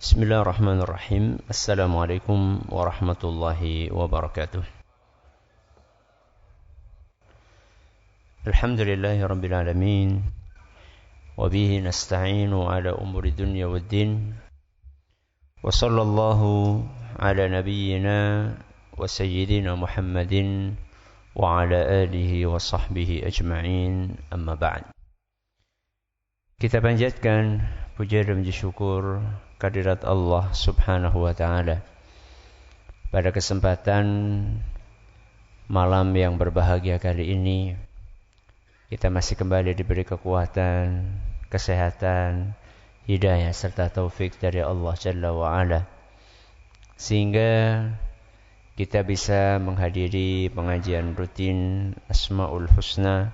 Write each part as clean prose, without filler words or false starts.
Bismillahirrahmanirrahim. Assalamualaikum warahmatullahi wabarakatuh. Alhamdulillahi rabbil alamin. Wa bihi nasta'inu ala umuri dunya waddin. Wa sallallahu ala nabiyyina wa sayyidina Muhammadin wa ala alihi wa sahbihi ajma'in. Amma ba'd. Kita panjatkan puja dan puji syukur kehadirat Allah Subhanahu wa taala. Pada kesempatan malam yang berbahagia kali ini, kita masih kembali diberi kekuatan, kesehatan, hidayah serta taufik dari Allah Jalla wa Ala, sehingga kita bisa menghadiri pengajian rutin Asmaul Husna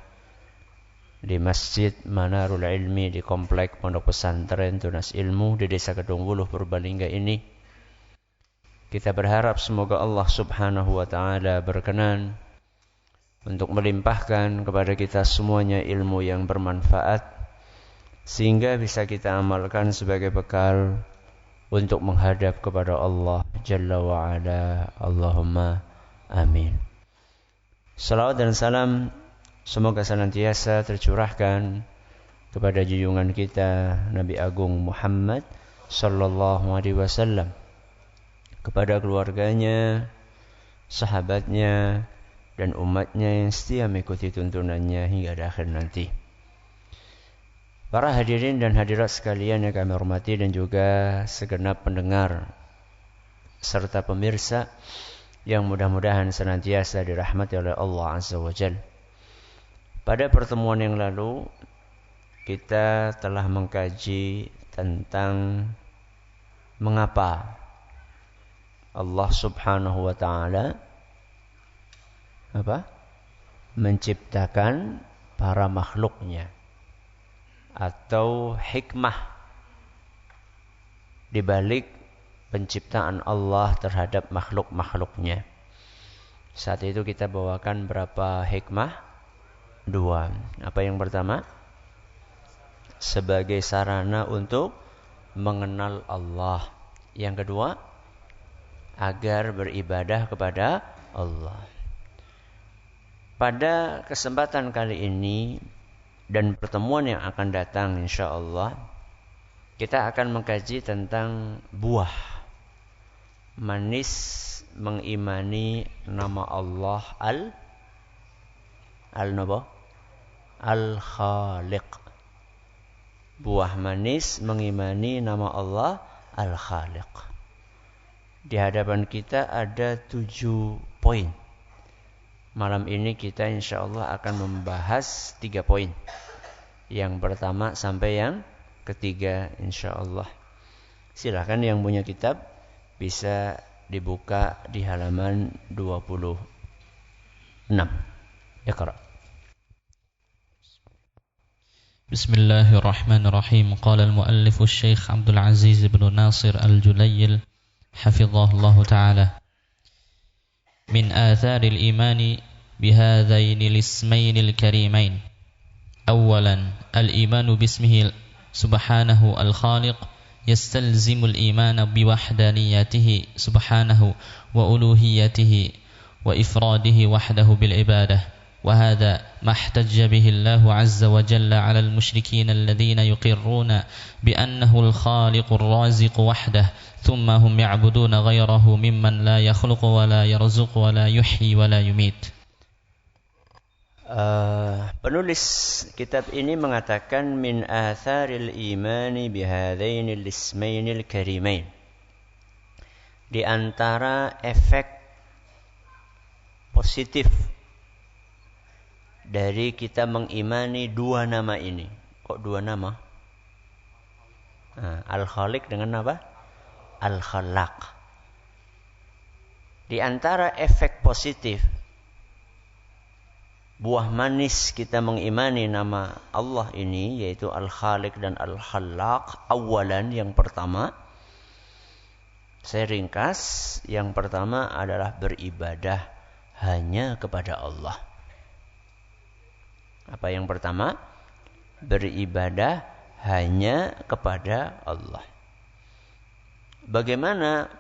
di Masjid Manarul Ilmi di Komplek Pondok Pesantren Tunas Ilmu di Desa Kedung Wuluh Purbalingga ini. Kita berharap semoga Allah Subhanahu wa taala berkenan untuk melimpahkan kepada kita semuanya ilmu yang bermanfaat, sehingga bisa kita amalkan sebagai bekal untuk menghadap kepada Allah Jalla wa Ala. Allahumma amin. Salawat dan salam semoga senantiasa tercurahkan kepada junjungan kita Nabi Agung Muhammad sallallahu alaihi wasallam, kepada keluarganya, sahabatnya, dan umatnya yang setia mengikuti tuntunannya hingga akhir nanti. Para hadirin dan hadirat sekalian yang kami hormati, dan juga segenap pendengar serta pemirsa yang mudah-mudahan senantiasa dirahmati oleh Allah Azza wa Jalla. Pada pertemuan yang lalu, kita telah mengkaji tentang mengapa Allah Subhanahu wa taala menciptakan para makhluknya, atau hikmah di balik penciptaan Allah terhadap makhluk-makhluknya. Saat itu kita bawakan berapa hikmah? 2. Apa yang pertama? Sebagai sarana untuk mengenal Allah. Yang kedua, agar beribadah kepada Allah. Pada kesempatan kali ini dan pertemuan yang akan datang insyaallah, kita akan mengkaji tentang buah manis mengimani nama Allah Al-Khaliq. Buah manis mengimani nama Allah Al-Khaliq. Di hadapan kita ada 7 poin. Malam ini kita insyaallah akan membahas 3 poin. Yang pertama sampai yang ketiga insyaallah. Silakan yang punya kitab bisa dibuka di halaman 26. Iqra. بسم الله الرحمن الرحيم. قال المؤلف الشيخ عبد العزيز بن ناصر الجليل حفظه الله تعالى: من آثار الإيمان بهذين الاسمين الكريمين: أولا الإيمان باسمه سبحانه الخالق يستلزم الإيمان بوحدانيته سبحانه وألوهيته وإفراده وحده بالعبادة، وهذا ما احتج به الله عز وجل على المشركين الذين يقرون بأنه الخالق الرازق وحده ثم هم يعبدون غيره ممن لا يخلق ولا يرزق ولا يحيي ولا يميت. Penulis kitab ini mengatakan min atharil imani bihadainil ismainil karimain. Di antara efek positif dari kita mengimani 2 nama ini. Kok 2 nama? Al-Khaliq dengan apa? Al-Khalaq. Di antara efek positif buah manis kita mengimani nama Allah ini, yaitu Al-Khaliq dan Al-Khalaq. Awalan, yang pertama, saya ringkas, yang pertama adalah beribadah hanya kepada Allah. Apa yang pertama? Beribadah hanya kepada Allah. bagaimana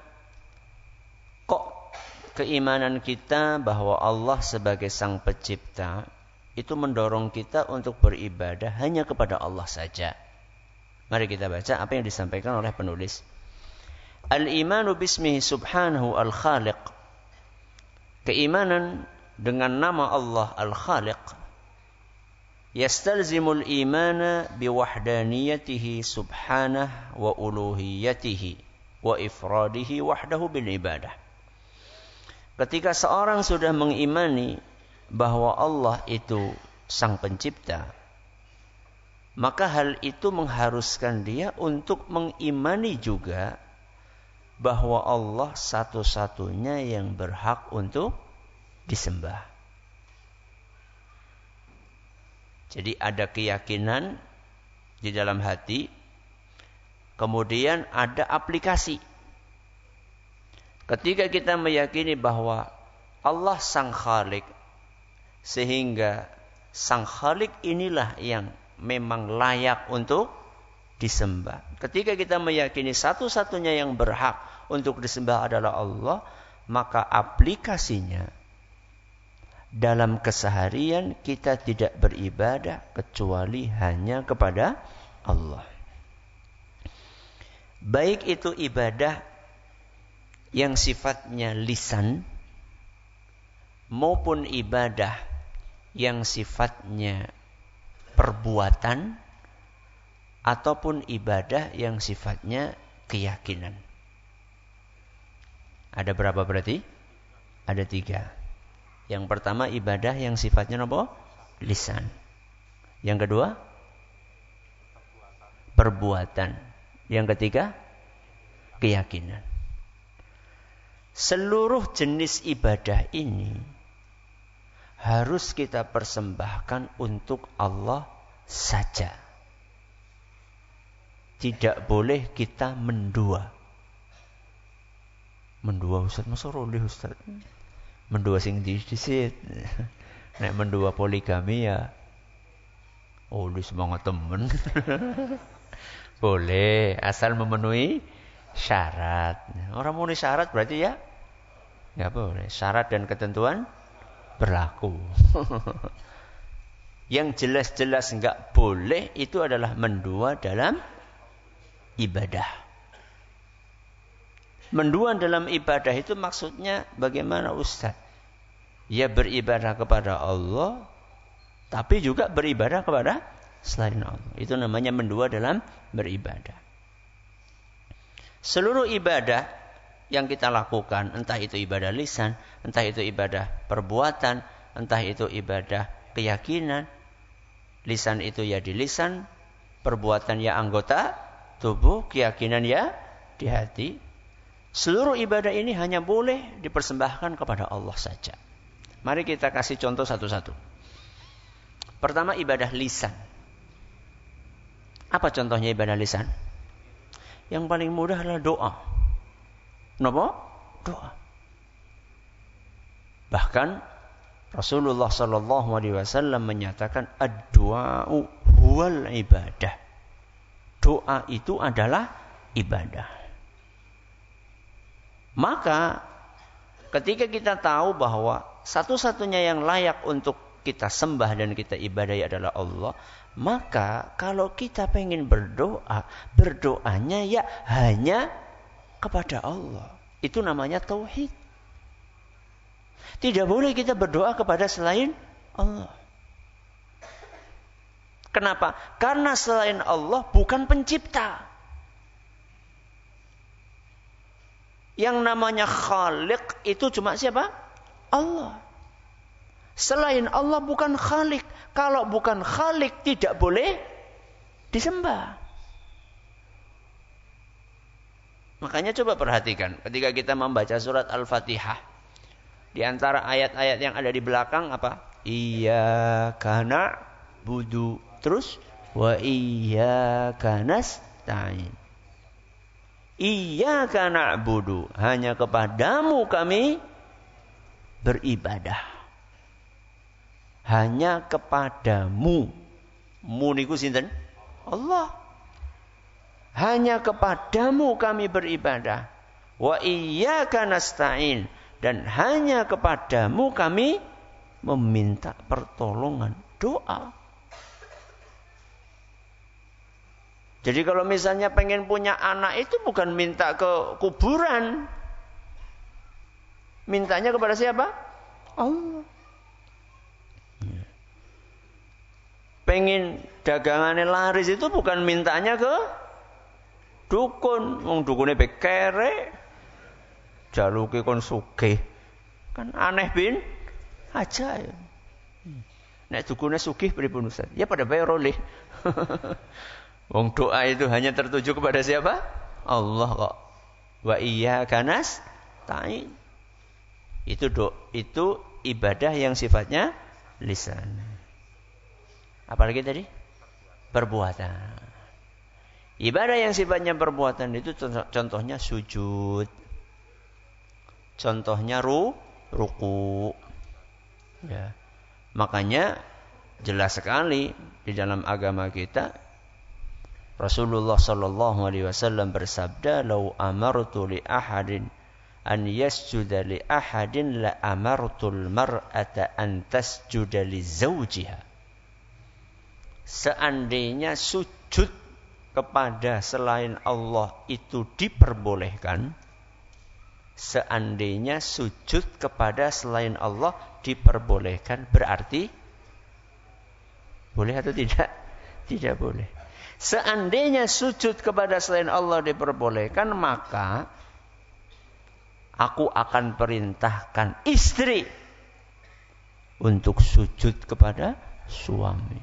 kok keimanan kita bahwa Allah sebagai Sang Pencipta itu mendorong kita untuk beribadah hanya kepada Allah saja. Mari kita baca apa yang disampaikan oleh penulis. Al-imanu bismihi subhanahu al-khaliq. Keimanan dengan nama Allah al-khaliq yastalzimul imana biwahdaniyatihi subhanahu wa uluhiyatihi wa ifradihi wahdahu bil ibadah. Ketika seorang sudah mengimani bahwa Allah itu Sang Pencipta, maka hal itu mengharuskan dia untuk mengimani juga bahwa Allah satu-satunya yang berhak untuk disembah. Jadi ada keyakinan di dalam hati, kemudian ada aplikasi. Ketika kita meyakini bahwa Allah Sang Khalik, sehingga Sang Khalik inilah yang memang layak untuk disembah. Ketika kita meyakini satu-satunya yang berhak untuk disembah adalah Allah, maka aplikasinya dalam keseharian kita tidak beribadah kecuali hanya kepada Allah. Baik itu ibadah yang sifatnya lisan maupun ibadah yang sifatnya perbuatan ataupun ibadah yang sifatnya keyakinan. Ada berapa berarti? Ada 3. Yang pertama ibadah yang sifatnya apa? Lisan. Yang kedua? Perbuatan. Yang ketiga? Keyakinan. Seluruh jenis ibadah ini harus kita persembahkan untuk Allah saja. Tidak boleh kita mendua. Mendua Ustaz, masa roleh Ustaz? Mendua sing disit. Nek mendua poligami ya di semangat temen. Boleh, asal memenuhi syarat. Orang memenuhi syarat berarti ya nggak boleh. Syarat dan ketentuan berlaku. Yang jelas-jelas nggak boleh itu adalah mendua dalam ibadah. Mendua dalam ibadah itu maksudnya bagaimana Ustaz? Ya beribadah kepada Allah, tapi juga beribadah kepada selain Allah. Itu namanya mendua dalam beribadah. Seluruh ibadah yang kita lakukan, entah itu ibadah lisan, entah itu ibadah perbuatan, entah itu ibadah keyakinan. Lisan itu ya di lisan, perbuatan ya anggota tubuh, keyakinan ya di hati. Seluruh ibadah ini hanya boleh dipersembahkan kepada Allah saja. Mari kita kasih contoh satu-satu. Pertama ibadah lisan. Apa contohnya ibadah lisan? Yang paling mudah adalah doa. Kenapa? Doa. Bahkan Rasulullah SAW menyatakan ad-du'a'u huwal ibadah. Doa itu adalah ibadah. Maka ketika kita tahu bahwa satu-satunya yang layak untuk kita sembah dan kita ibadahi adalah Allah, maka kalau kita pengen berdoa, berdoanya ya hanya kepada Allah. Itu namanya tauhid. Tidak boleh kita berdoa kepada selain Allah. Kenapa? Karena selain Allah bukan pencipta. Yang namanya Khalik itu cuma siapa? Allah. Selain Allah bukan Khalik. Kalau bukan Khalik tidak boleh disembah. Makanya coba perhatikan ketika kita membaca surat Al-Fatihah. Di antara ayat-ayat yang ada di belakang apa? Iyyaka na'budu. Terus wa iyyaka nasta'in. Iyyaka na'budu. Hanya kepadamu kami beribadah. Hanya kepadamu. Mu niku sinten? Allah. hanya kepadamu kami beribadah. Wa iyyaka nasta'in, dan hanya kepadamu kami meminta pertolongan, doa. Jadi kalau misalnya pengen punya anak itu bukan minta ke kuburan. Mintanya kepada siapa? Allah. Pengen dagangannya laris itu bukan mintanya ke dukun. Wong dukune bekere, jaluke kon sugih. Kan aneh bin aja. Nek dukune sugih pripun Ustaz? Ya pada bayar oleh. Wong doa itu hanya tertuju kepada siapa? Allah kok. Wa iyyaka nasta'in. Itu ibadah yang sifatnya lisan. Apalagi tadi? Perbuatan. Ibadah yang sifatnya perbuatan itu contohnya sujud. Contohnya ruku. Ya. Makanya jelas sekali di dalam agama kita Rasulullah sallallahu alaihi wasallam bersabda, "Lau amartu li ahadin an yasjuda li ahadin la amartul mar'ata an tasjuda li zawjiha." Seandainya sujud kepada selain Allah itu diperbolehkan, seandainya sujud kepada selain Allah diperbolehkan, berarti boleh atau tidak? Tidak boleh. Seandainya sujud kepada selain Allah diperbolehkan, maka aku akan perintahkan istri untuk sujud kepada suami.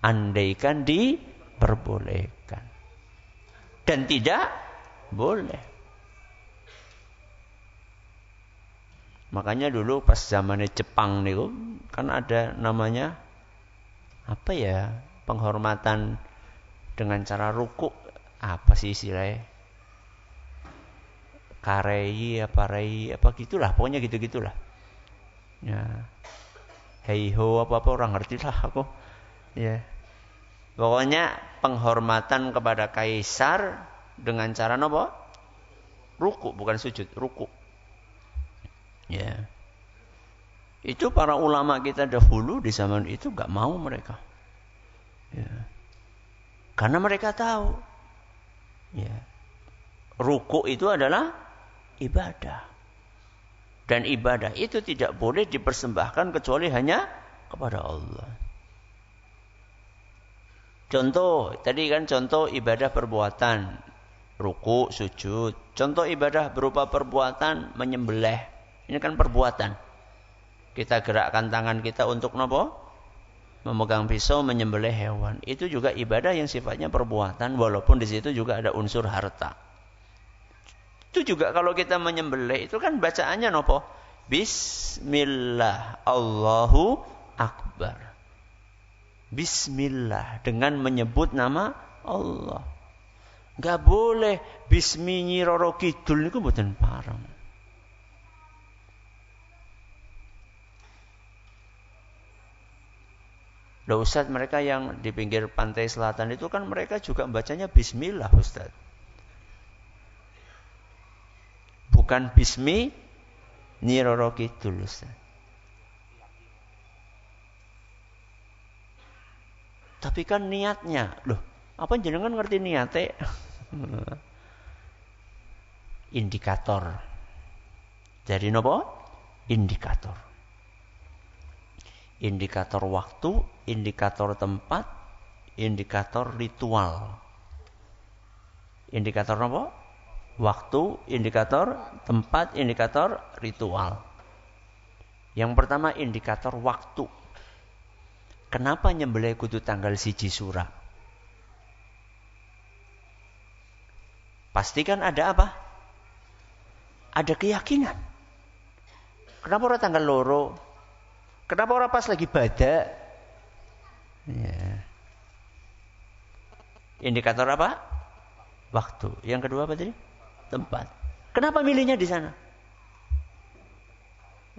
Andaikan diperbolehkan. Dan tidak boleh. Makanya dulu pas zamannya Jepang nih, kan ada namanya apa ya, penghormatan dengan cara ruku, apa sih istilahnya? Karei apa gitulah, pokoknya gitu-gitulah. Ya. Hei ho apa orang ngerti lah aku. Ya. Pokoknya penghormatan kepada kaisar dengan cara apa? Ruku, bukan sujud, ruku. Ya. Itu para ulama kita dahulu di zaman itu enggak mau mereka. Ya. Karena mereka tahu, ya, ruku itu adalah ibadah. Dan ibadah itu tidak boleh dipersembahkan kecuali hanya kepada Allah. Contoh, tadi kan contoh ibadah perbuatan, ruku, sujud. Contoh ibadah berupa perbuatan menyembelih. Ini kan perbuatan. Kita gerakkan tangan kita untuk nopo? Memegang pisau, menyembelih hewan. Itu juga ibadah yang sifatnya perbuatan, walaupun di situ juga ada unsur harta. Itu juga kalau kita menyembelih, itu kan bacaannya nopo? Bismillah, Allahu Akbar. Bismillah, dengan menyebut nama Allah. Enggak boleh Bismi Nyi Roro Kidul niku mboten pareng. Loh Ustaz, mereka yang di pinggir pantai selatan itu kan mereka juga bacanya Bismillah Ustaz. Bukan Bismi Nyi Roro Kidul Ustaz. Tapi kan niatnya, loh, apa jenengan ngerti niate? Indikator. Jadi nopo? Indikator. Indikator waktu, indikator tempat, indikator ritual. Indikator apa? Waktu, indikator tempat, indikator ritual. Yang pertama indikator waktu. Kenapa nyembelih kudu tanggal 1 Sura? Pastikan ada apa? Ada keyakinan. Kenapa ora tanggal loro? Kenapa orang pas lagi badak? Ya. Indikator apa? Waktu. Yang kedua apa tadi? Tempat. Kenapa milihnya di sana?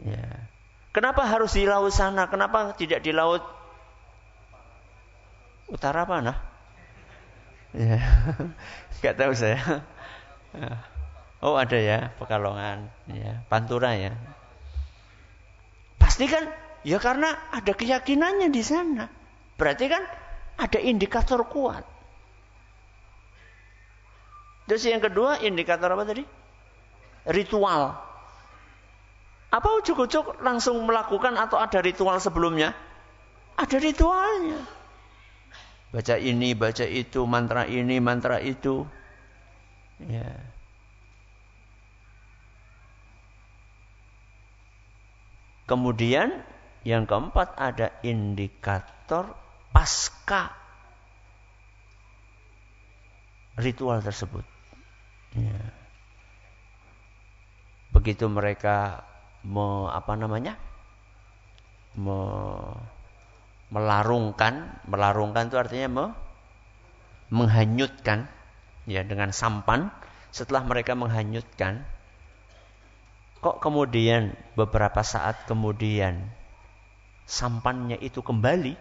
Ya. Kenapa harus di laut sana? Kenapa tidak di laut utara mana? Ya. Enggak tahu saya. Oh, ada ya, Pekalongan, ya, Pantura ya. Pasti kan ya karena ada keyakinannya di sana. Berarti kan ada indikator kuat. Terus yang kedua, indikator apa tadi? Ritual. Apa ujuk-ujuk langsung melakukan atau ada ritual sebelumnya? Ada ritualnya. Baca ini, baca itu, mantra ini, mantra itu. Ya. Kemudian yang keempat ada indikator pasca ritual tersebut. Ya. Begitu mereka melarungkan itu artinya menghanyutkan, ya, dengan sampan. Setelah mereka menghanyutkan, kok kemudian beberapa saat kemudian sampannya itu kembali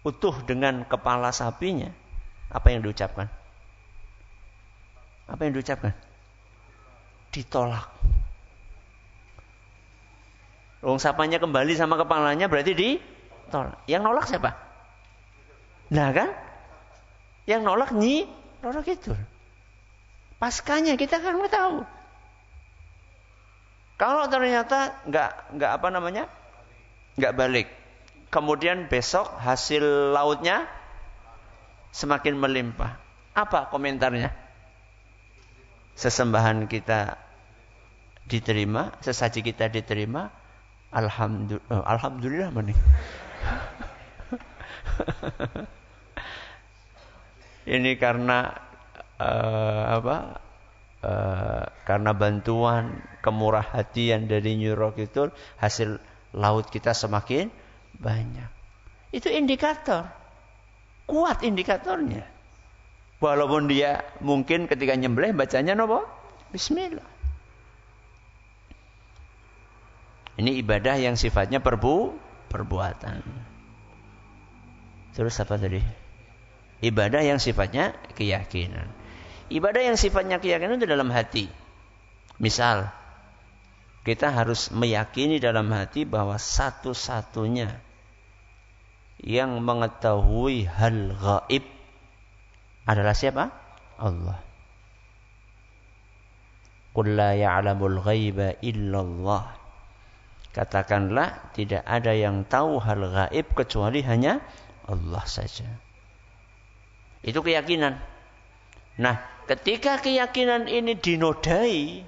utuh dengan kepala sapinya, apa yang diucapkan? Apa yang diucapkan? Ditolak. Wong sapanya kembali sama kepalanya berarti ditolak. Yang nolak siapa? Nah kan? Yang nolak Roro Kidul. Paskanya kita kan nggak tahu. Kalau ternyata nggak balik. Kemudian besok hasil lautnya semakin melimpah. Apa komentarnya? Sesembahan kita diterima, sesaji kita diterima. Alhamdulillah mani. Ini karena karena bantuan kemurah hatian dari Nyi Roro Kidul, hasil laut kita semakin banyak. Itu indikator. Kuat indikatornya. Walaupun dia mungkin ketika nyembelih bacanya apa? Bismillah. Ini ibadah yang sifatnya perbuatan. Terus apa tadi? Ibadah yang sifatnya keyakinan. Ibadah yang sifatnya keyakinan itu dalam hati. Misal, kita harus meyakini dalam hati bahwa satu-satunya yang mengetahui hal gaib adalah siapa? Allah. Qul la ya'lamul ghaiba illallah. Katakanlah tidak ada yang tahu hal gaib kecuali hanya Allah saja. Itu keyakinan. Nah, ketika keyakinan ini dinodai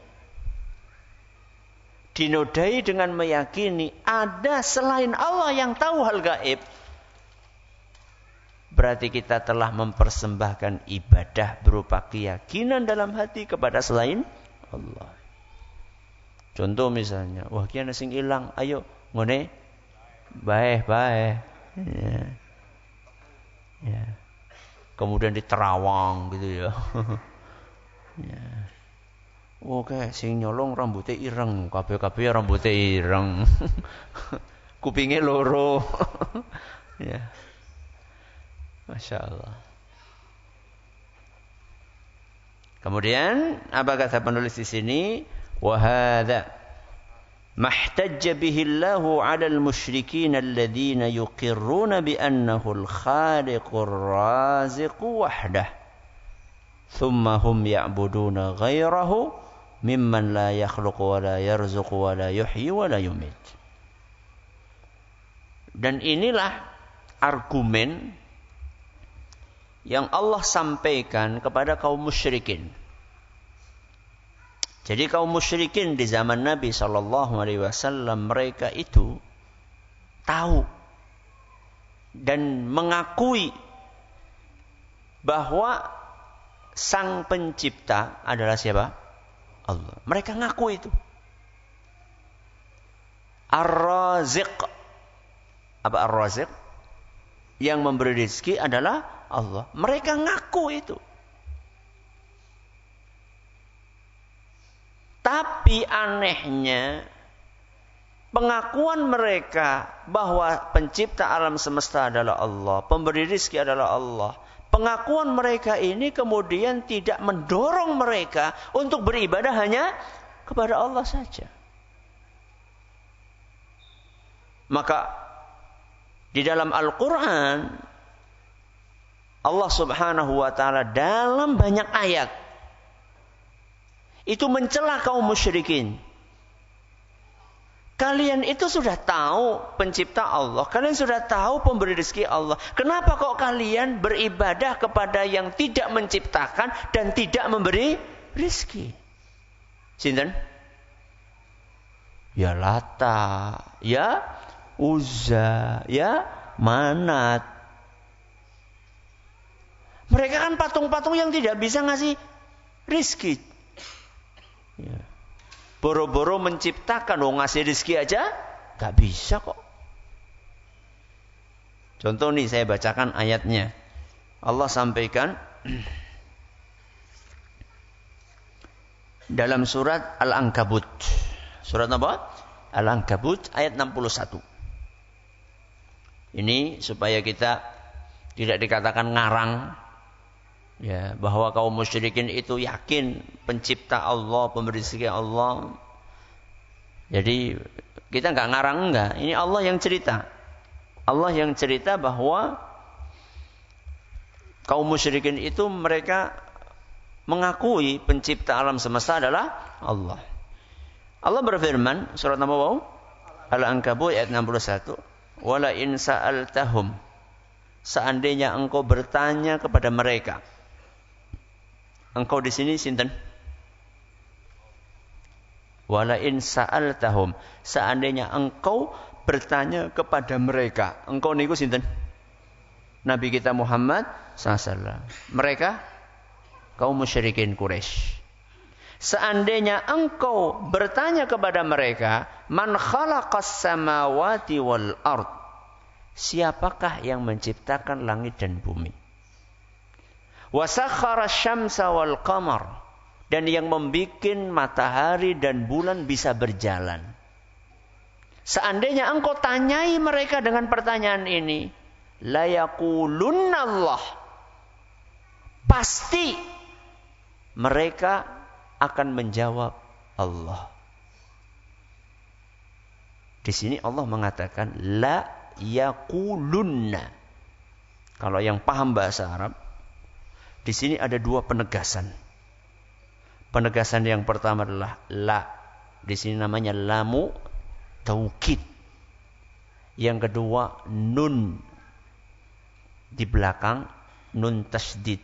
dengan meyakini ada selain Allah yang tahu hal gaib, berarti kita telah mempersembahkan ibadah berupa keyakinan dalam hati kepada selain Allah. Contoh misalnya, wah kian sing ilang, ayo ngene bae. Ya. Ya. Kemudian diterawang gitu ya. Ya. Oke, sing nyolong rambutnya ireng, kabeh-kabeh rambutnya ireng. Kupingnya loro. Ya. Masya Allah. Kemudian apa kata penulis di sini? وهذا ما احتج به الله على المشركين الذين يقرون بأنه الخالق الرازق وحده ثم هم يعبدون غيره ممن لا يخلق ولا يرزق ولا يحيي ولا يميت. Dan inilah argumen yang Allah sampaikan kepada kaum musyrikin. Jadi kaum musyrikin di zaman Nabi SAW, mereka itu tahu dan mengakui bahwa sang pencipta adalah siapa? Allah. Mereka ngaku itu. Ar-Raziq. Apa Ar-Raziq? Yang memberi rezeki adalah Allah. Mereka ngaku itu. Tapi anehnya, pengakuan mereka bahwa pencipta alam semesta adalah Allah, pemberi rezeki adalah Allah, pengakuan mereka ini kemudian tidak mendorong mereka untuk beribadah hanya kepada Allah saja. Maka di dalam Al-Quran Allah subhanahu wa ta'ala dalam banyak ayat itu mencela kaum musyrikin. Kalian itu sudah tahu pencipta Allah. Kalian sudah tahu pemberi rezeki Allah. Kenapa kok kalian beribadah kepada yang tidak menciptakan dan tidak memberi rezeki? Sinten? Ya Lata, ya Uzza, ya Manat. Mereka kan patung-patung yang tidak bisa ngasih rezeki. Ya. Boro-boro menciptakan, ngasih rezeki aja gak bisa kok. Contoh nih, saya bacakan ayatnya. Allah sampaikan dalam surat Al-Ankabut. Surat apa? Al-Ankabut ayat 61. Ini supaya kita tidak dikatakan ngarang, ya, bahwa kaum musyrikin itu yakin pencipta Allah, pemberi rezeki Allah. Jadi kita enggak ngarang, enggak. Ini Allah yang cerita. Allah yang cerita bahwa kaum musyrikin itu mereka mengakui pencipta alam semesta adalah Allah. Allah berfirman surat apa? Al-Ankabut ayat 61. Wala in sa'altahum, seandainya engkau bertanya kepada mereka. Engkau di sini sinten? Wala in sa'altahum, seandainya engkau bertanya kepada mereka. Engkau niku sinten? Nabi kita Muhammad SAW. Mereka kaum musyrikin Quraisy. Seandainya engkau bertanya kepada mereka, man khalaqas samawati wal ard, siapakah yang menciptakan langit dan bumi? Wa sakhkhara syamsa wal qamar, dan yang membikin matahari dan bulan bisa berjalan. Seandainya engkau tanyai mereka dengan pertanyaan ini, la yaqulunna Allah, pasti mereka akan menjawab Allah. Di sini Allah mengatakan la yaqulunna. Kalau yang paham bahasa Arab, di sini ada dua penegasan. Penegasan yang pertama adalah la. Di sini namanya lamu taukid. Yang kedua nun. Di belakang nun tasydid.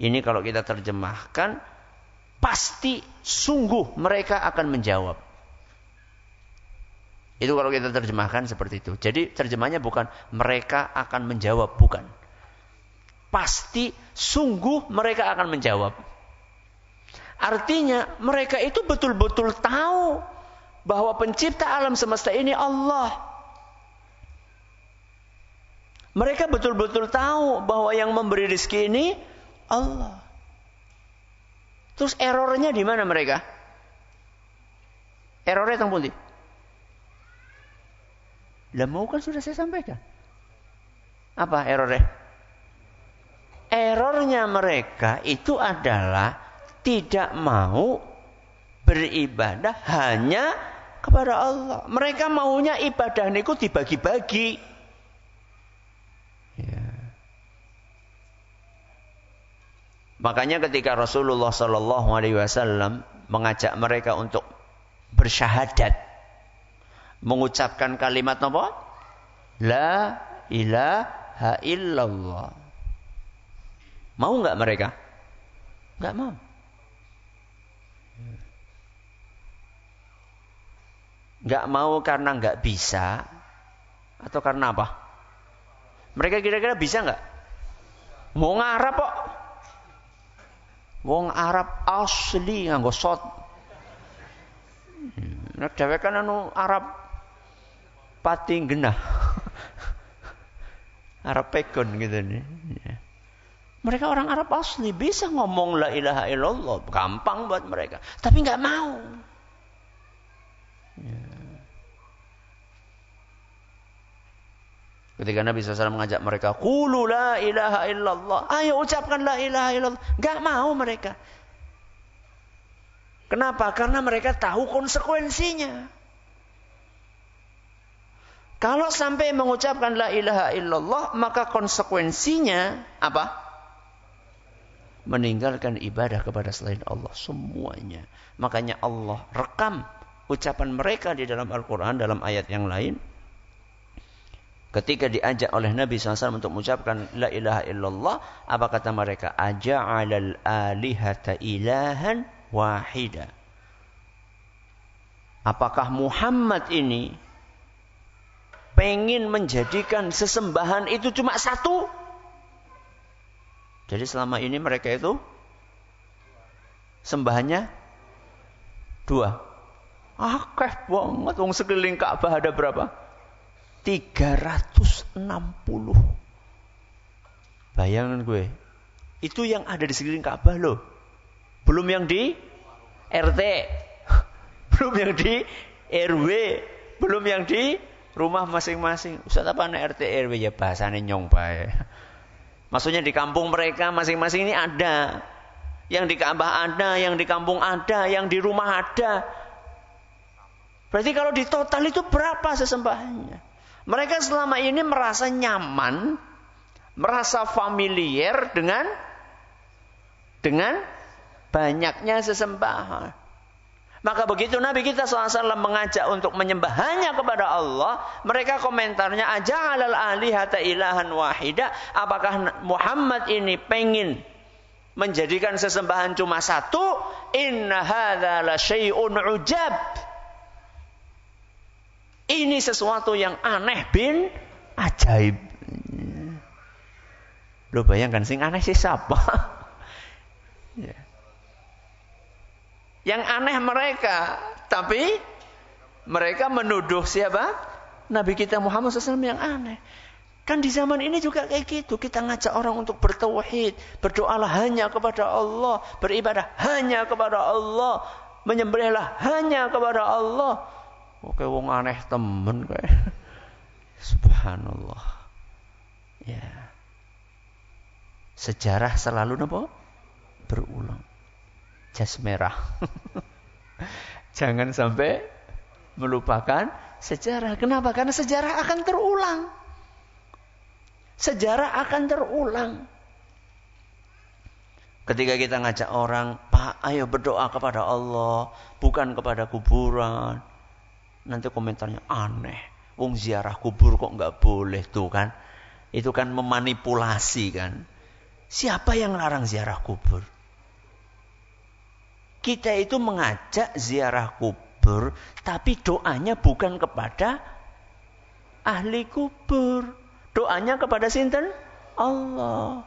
Ini kalau kita terjemahkan, pasti sungguh mereka akan menjawab. Itu kalau kita terjemahkan seperti itu. Jadi terjemahnya bukan mereka akan menjawab, bukan. Pasti sungguh mereka akan menjawab. Artinya mereka itu betul-betul tahu bahwa pencipta alam semesta ini Allah. Mereka betul-betul tahu bahwa yang memberi rezeki ini Allah. Terus errornya di mana mereka? Errornya tang pundi? Lah mau kan sudah saya sampaikan. Apa errornya? Errornya mereka itu adalah tidak mau beribadah hanya kepada Allah. Mereka maunya ibadah niku dibagi-bagi. Ya. Makanya ketika Rasulullah SAW mengajak mereka untuk bersyahadat, mengucapkan kalimat apa? La ilaha illallah. Mau enggak mereka? Enggak mau. Enggak mau karena enggak bisa atau karena apa? Mereka kira-kira bisa enggak? Mau ngarap kok. Wong Arab asli nganggo sot. Nek dhewe kan anu Arab pati genah. Arab pegon gitu nih. Mereka orang Arab asli bisa ngomong la ilaha illallah, gampang buat mereka, tapi enggak mau. Ya. Ketika Nabi SAW mengajak mereka, qulu la ilaha illallah. Ayo ucapkan la ilaha illallah. Enggak mau mereka. Kenapa? Karena mereka tahu konsekuensinya. Kalau sampai mengucapkan la ilaha illallah, maka konsekuensinya apa? Meninggalkan ibadah kepada selain Allah semuanya. Makanya Allah rekam ucapan mereka di dalam Al-Quran dalam ayat yang lain. Ketika diajak oleh Nabi SAW untuk mengucapkan la ilaha illallah, apa kata mereka? Aja'alal alihata ilahan wahida. Apakah Muhammad ini pengen menjadikan sesembahan itu cuma satu? Jadi selama ini mereka itu sembahannya dua. Akeh banget. Wong sekeliling Ka'bah ada berapa? 360. Bayangan gue. Itu yang ada di sekeliling Ka'bah loh. Belum yang di RT. Belum yang di RW. Belum yang di rumah masing-masing. Ustaz apa anak RT RW? Ya bahasanya nyong bae. Maksudnya di kampung mereka masing-masing ini ada. Yang di Ka'bah ada, yang di kampung ada, yang di rumah ada. Berarti kalau di total itu berapa sesembahannya? Mereka selama ini merasa nyaman, merasa familiar dengan banyaknya sesembahan. Maka begitu Nabi kita SAW mengajak untuk menyembah hanya kepada Allah, mereka komentarnya, aja'alal alihata ilahan wahida. Apakah Muhammad ini pengen menjadikan sesembahan cuma satu? Inna hadza la syai'un ujab. Ini sesuatu yang aneh bin ajaib. Lo bayangkan sing aneh sih siapa? Ya. Yang aneh mereka, tapi mereka menuduh siapa? Nabi kita Muhammad SAW yang aneh. Kan di zaman ini juga kayak gitu. Kita ngajak orang untuk bertauhid, berdoalah hanya kepada Allah, beribadah hanya kepada Allah, menyembelihlah hanya kepada Allah. Oke, wong aneh temen kayak. Subhanallah. Ya. Sejarah selalu napa? Berulang. Jas merah. Jangan sampai melupakan sejarah. Kenapa? Karena sejarah akan terulang. Sejarah akan terulang. Ketika kita ngajak orang, Pak, ayo berdoa kepada Allah, bukan kepada kuburan. Nanti komentarnya aneh. Wong ziarah kubur kok nggak boleh tuh kan? Itu kan memanipulasi kan? Siapa yang larang ziarah kubur? Kita itu mengajak ziarah kubur, tapi doanya bukan kepada ahli kubur. Doanya kepada sinten? Allah.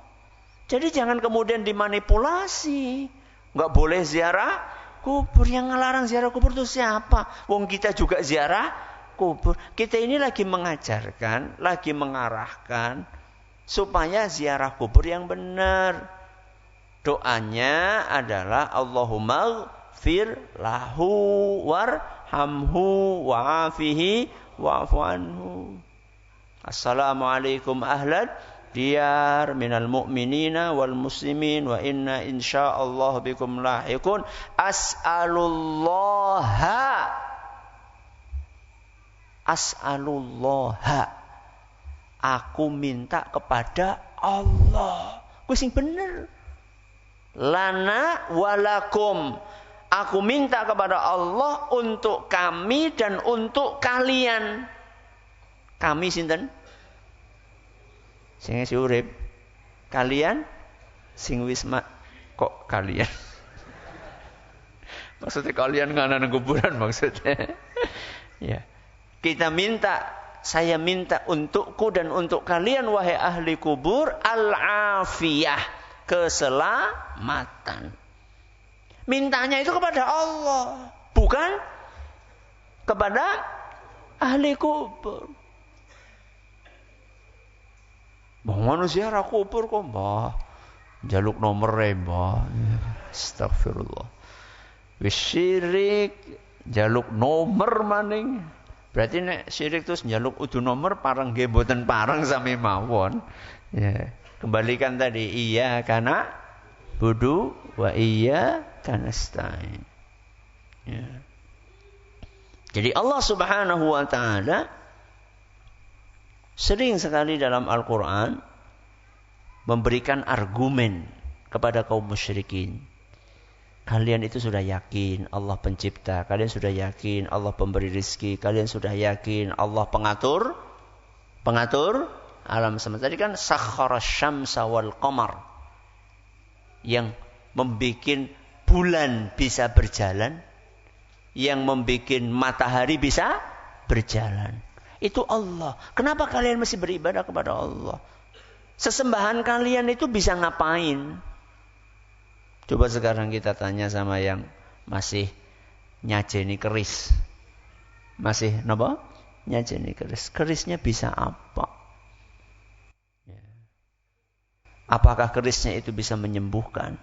Jadi jangan kemudian dimanipulasi. Nggak boleh ziarah kubur. Yang ngelarang ziarah kubur itu siapa? Wong kita juga ziarah kubur. Kita ini lagi mengajarkan, lagi mengarahkan supaya ziarah kubur yang benar. Doanya adalah Allahumma ighfir lahu warhamhu wa'afihi wa'fu anhu. Assalamualaikum ahlad diyar minal mu'minina wal muslimin wa inna insyaallah bikum lahiqun. As'alullaha. Aku minta kepada Allah. Kuwi sing bener. Lana walakum. Aku minta kepada Allah untuk kami dan untuk kalian. Kami sinten? Sing isih urip. Kalian sing wis kok kalian. Maksudnya kalian nganan kuburan maksudnya. Ya. Kita minta, saya minta untukku dan untuk kalian wahai ahli kubur al-afiyah, keselamatan. Mintanya itu kepada Allah, bukan kepada ahli kubur. Bang manusia ra kubur kok, Mbah. Jaluk nomor Mbah. Astagfirullah. Wis syirik, jaluk nomor maning. Berarti nek syirik terus njaluk udu nomor parang nggih mboten parang sami mawon. Ya, kembalikan tadi iya kana budu wa iya kanastain. Ya. Jadi Allah Subhanahu wa taala sering sekali dalam Al-Qur'an memberikan argumen kepada kaum musyrikin. Kalian itu sudah yakin Allah pencipta, kalian sudah yakin Allah pemberi rizki, kalian sudah yakin Allah pengatur alam semesta. Tadi kan sakhara syamsa wal qamar, yang membikin bulan bisa berjalan, yang membikin matahari bisa berjalan. Itu Allah. Kenapa kalian mesti beribadah kepada Allah? Sesembahan kalian itu bisa ngapain? Coba sekarang kita tanya sama yang masih nyajeni keris. Masih napa? Nyajeni keris. Kerisnya bisa apa? Apakah kerisnya itu bisa menyembuhkan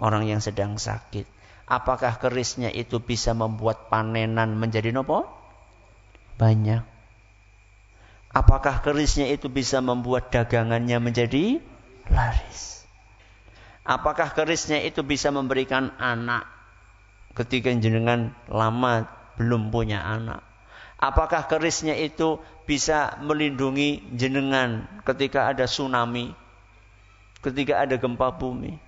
orang yang sedang sakit? Apakah kerisnya itu bisa membuat panenan menjadi napa? Banyak. Apakah kerisnya itu bisa membuat dagangannya menjadi laris? Apakah kerisnya itu bisa memberikan anak ketika jenengan lama belum punya anak? Apakah kerisnya itu bisa melindungi jenengan ketika ada tsunami, ketika ada gempa bumi?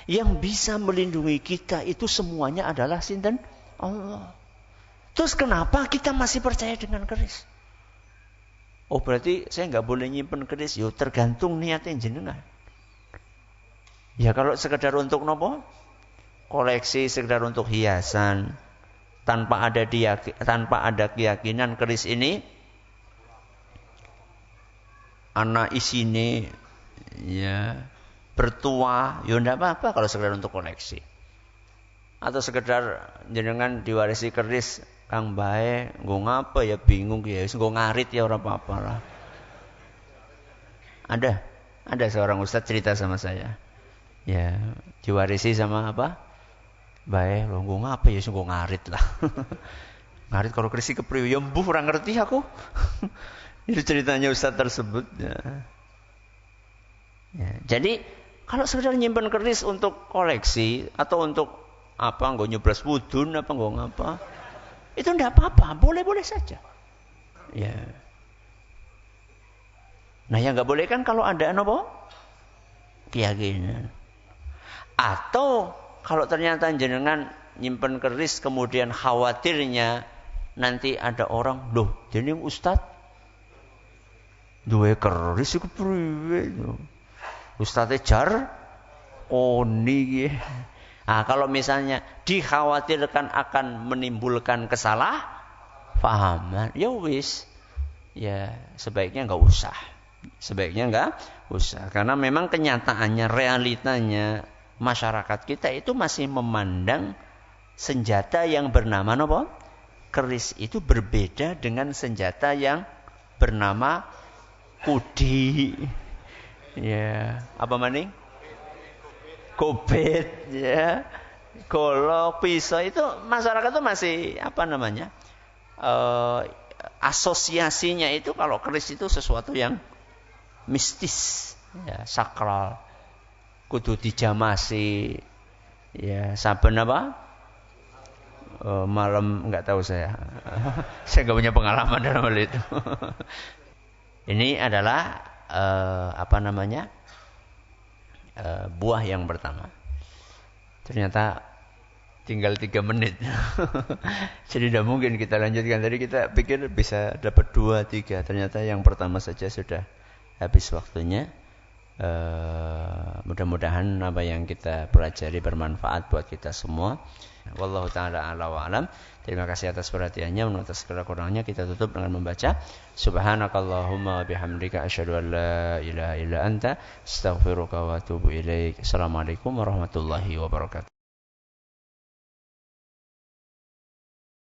Yang bisa melindungi kita itu semuanya adalah sinten? Allah. Terus kenapa kita masih percaya dengan keris? Oh, berarti saya nggak boleh nyimpen keris. Yo, tergantung niatnya jenengan. Ya kalau sekedar untuk nopo? Koleksi, sekedar untuk hiasan, tanpa ada keyakinan keris ini ana isine ya bertuah, ya ndak apa-apa kalau sekedar untuk koleksi. Atau sekedar jenengan diwarisi keris kang bae, nggo ngapa ya bingung ya, wis nggo ngarit ya ora apa-apa lah. Ada seorang ustaz cerita sama saya. Ya, diwarisi sama apa? Bae, lho nggo ngapa ya, wis nggo ngarit lah. Ngarit kalau keris kepriwe ya mbuh ora ngerti aku. Itu ceritanya ustaz tersebut ya. Ya, jadi kalau sekedar nyimpen keris untuk koleksi atau untuk apa, nggo nyobras wudun apa nggo ngapa, itu enggak apa-apa, boleh-boleh saja. Ya. Nah, yang enggak boleh kan kalau ada apa? Keyakinan. Atau kalau ternyata jenengan nyimpen keris kemudian khawatirnya nanti ada orang, loh, jadi ustaz duwe keris iku priwe? Ustaz jar oni. Nah, kalau misalnya dikhawatirkan akan menimbulkan kesalahpahaman, ya wis. Ya, sebaiknya enggak usah. Karena memang kenyataannya, realitanya masyarakat kita itu masih memandang senjata yang bernama apa? Keris itu berbeda dengan senjata yang bernama kudi. Ya, apa maning? Kobet, ya. Golok, pisau itu masyarakat itu masih apa namanya? Asosiasinya itu kalau keris itu sesuatu yang mistis, ya, sakral. Kudu dijamasi, ya, saben apa? Malam enggak tahu saya. Saya enggak punya pengalaman dalam hal itu. Ini adalah buah yang pertama. Ternyata tinggal 3 menit. Jadi tidak mungkin kita lanjutkan. Tadi kita pikir bisa dapat 2, 3. Ternyata yang pertama saja sudah habis waktunya. Mudah-mudahan apa yang kita pelajari bermanfaat buat kita semua. Wallahu ta'ala a'la wa alam. Terima kasih atas perhatiannya. Menurut segala kurangnya kita tutup dengan membaca Subhanakallahumma wa bihamdika asyhadu an la ilaha illa anta astaghfiruka wa atubu ilaik. Assalamualaikum warahmatullahi wabarakatuh.